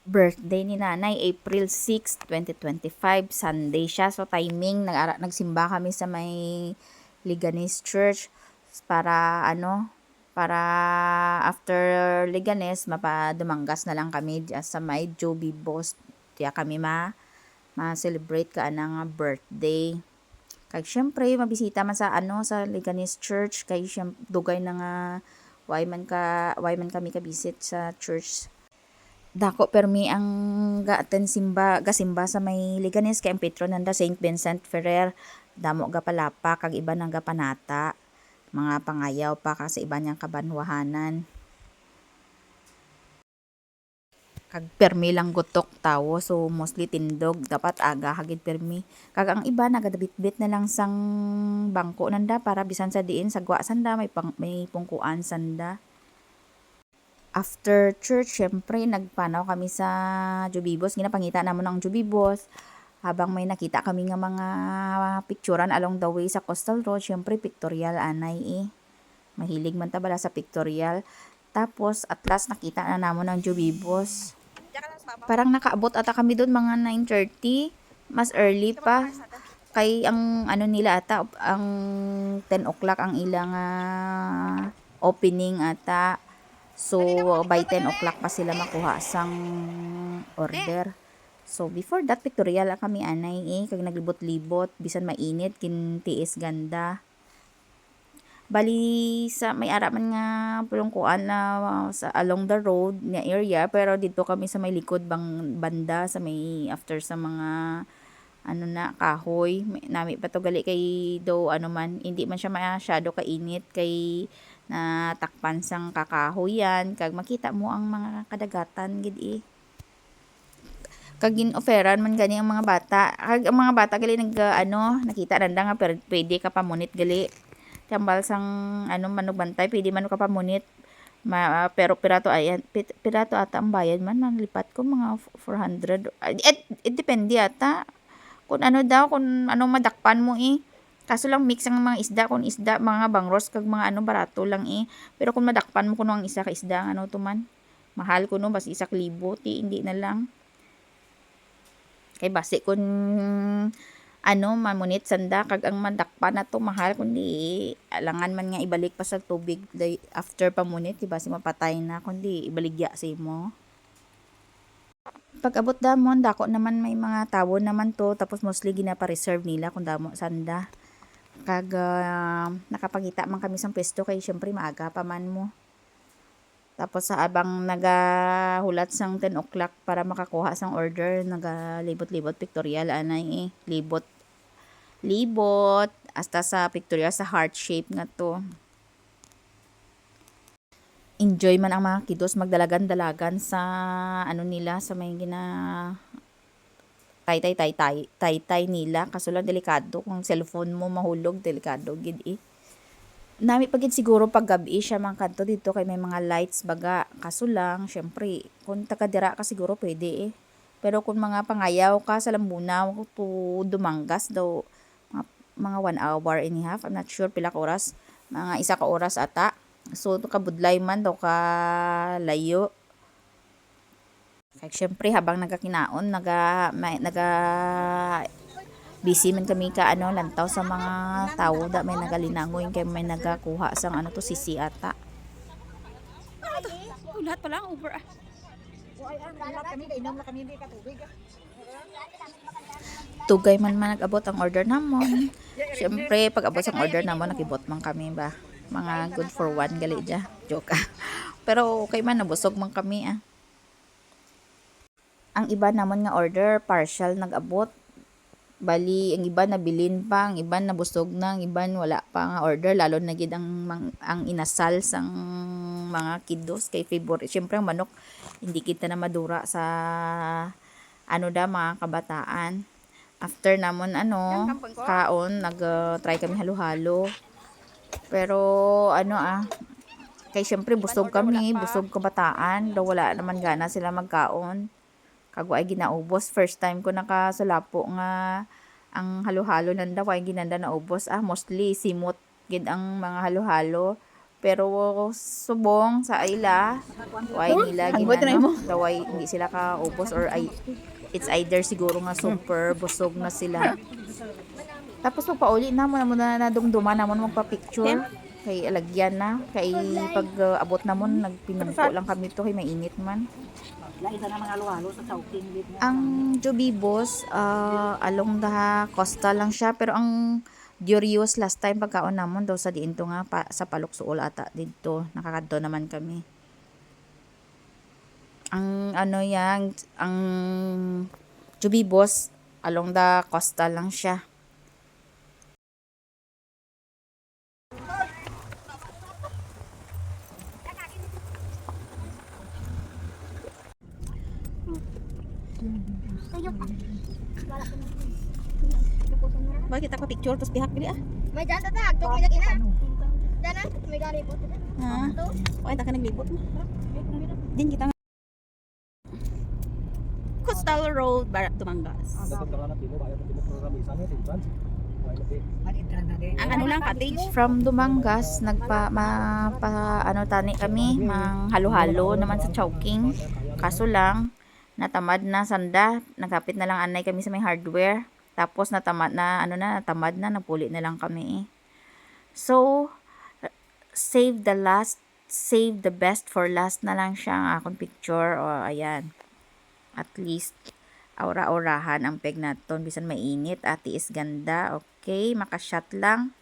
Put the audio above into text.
birthday ni nanay, April 6, 2025, Sunday siya. So, timing, nagsimba kami sa may Liganes Church para para after Liganes, mapadumanggas na lang kami sa may Joby Boss. Kaya kami ma-celebrate ka nga birthday. Kay syempre mabisita man sa sa Liganes Church, kay syempre dugay na nga why man kami kabisit sa church. Dako permi ang gasimba sa may Liganes kay ang patron nanda Saint Vincent Ferrer. Damo ga palapa kag iba nang gapanata. Mga pangayaw pa kasi iba niyang kabanwahanan. Kag permi lang gutok tawo, so mostly tindog dapat aga hagid permi. Kag ang iba nagadabitbit na lang sang bangko nanda para bisan sa diin sagwa sanda may pungkuan sanda. After church, syempre nagpanaw kami sa Jubibos. Ginapangita namon ang Jubibos. Habang may nakita kami nga mga picturean along the way sa Coastal Road, syempre pictorial anay Mahilig man tabala sa pictorial. Tapos at last nakita na namon ang Jubibos. Parang nakaabot ata kami doon mga 9:30, mas early pa. Kay ang nila ata ang 10 o'clock ang ilang opening ata. So, by 10 o'clock pa sila makuha sang order. So, before that, pictorial kami anay kag naglibot-libot, bisan mainit, kintiis ganda. Bali, sa may ara man nga pulungkuan na sa along the road nga area, pero dito kami sa may likod banda, sa may after sa mga kahoy. Nami pa to gali kay do man, hindi man siya masyado kainit kay na takpan sang kakahoyan kag makita mo ang mga kadagatan gid kag gin-offeran man gani ang mga bata kag ang mga bata gali nakita nanda nga pwede ka pamunit gali tambal sang manubantay pwede man ka pamunit pero pirato pirato ata ang bayad man lipat ko mga 400 it depende ata kung kung madakpan mo Kaso lang mix ang mga isda, kung isda, mga bangros, kag mga barato lang Pero kung madakpan mo kuno ang isa ka isda, tuman. Mahal kuno, bas 1,000, hindi na lang. Kay base kung mamunit sanda, kag ang madakpan na to, mahal, kundi alangan man nga ibalik pa sa tubig after pamunit, diba si mapatay na, kundi ibaligya sa imo. Pag abot damon, dako naman may mga tawon naman to, tapos mostly ginapa-reserve nila kung damo sanda. Kag nakapagita man kami sa pwesto kay syempre maaga pa man mo. Tapos sa abang nagahulat sang 10 o'clock para makakuha sang order, nagalibot-libot pictorial anay libot hasta sa pictorial sa heart shape nga to. Enjoy man ang mga kiddos magdalagan-dalagan sa nila sa may tay nila kaso lang delikado kung cellphone mo mahulog delikado gid nami pagid siguro pag gabi siya man kadto dito kay may mga lights baga kaso lang syempre kung taga-dira ka siguro pwede pero kung mga pangayaw ka sa Lambunaw to Dumanggas daw mga 1 hour and a half I'm not sure pila ka oras mga 1 ka oras ata so kabudlay man daw ka layo. Kaya syempre habang nagakinaon, busy man kami lantaw sa mga tao da may nagalinangoy kay may nagakuha sang sisi ata. Lahat pala ang Uber Tugay man nag-abot ang order namon. Syempre pag abot ang order namon nakibot man kami ba. Mga good for one gali dya. Joke Pero okay man nabusog man kami Ang iba naman nga order, partial nag-abot. Bali, ang iba nabilin pa, ang iba nabusog na, ang iba wala pa nga order. Lalo na gid ang inasal sang mga kiddos kay favorite. Siyempre, ang manok, hindi kita na madura sa mga kabataan. After namon kaon, nag-try kami halo-halo. Pero, kay siyempre busog kami, busog kabataan. Daw wala naman gana sila magkaon. Kagwa ay ginaubos. First time ko nakasalapo nga ang halo-halo nanda, ay ginanda na ubos. Mostly simot gid ang mga halo-halo. pero subong sa ila why nila gaway hindi sila kaubos or ay it's either siguro nga super busog na sila. Tapos pagpauli na mo na dumduman na mo magpa-picture kay alagyan na kay pag abot na mo nagpinungko lang kami to kay mainit man. Laisa na mga halo-halo sa Chowking gid mo. Ang Jobibos along the costa lang siya pero ang Durios last time pagkaon namon daw sa diinto nga sa Paluksuol ata dito nakakadto naman kami. Ang ano yang ang Jobibos along the costa lang siya. Bakit kita pa picture terus pihak gini ah? May dyan tatag, ito may ina. Dyan na, may gari po. Ha? Why ta ka naglibot mo? Din kita Coastal Road, Dumangas. Ang ano lang cottage from Dumangas ano tani kami mang halo-halo naman sa Chowking. Kaso lang natamad na sanda, nagkapit na lang anay kami sa may hardware. Tapos natamad na napuli na lang kami. So save the best for last na lang siya ang akong picture o ayan. At least aura-aurahan ang peg naton bisan mainit at is ganda. Okay, makashot lang.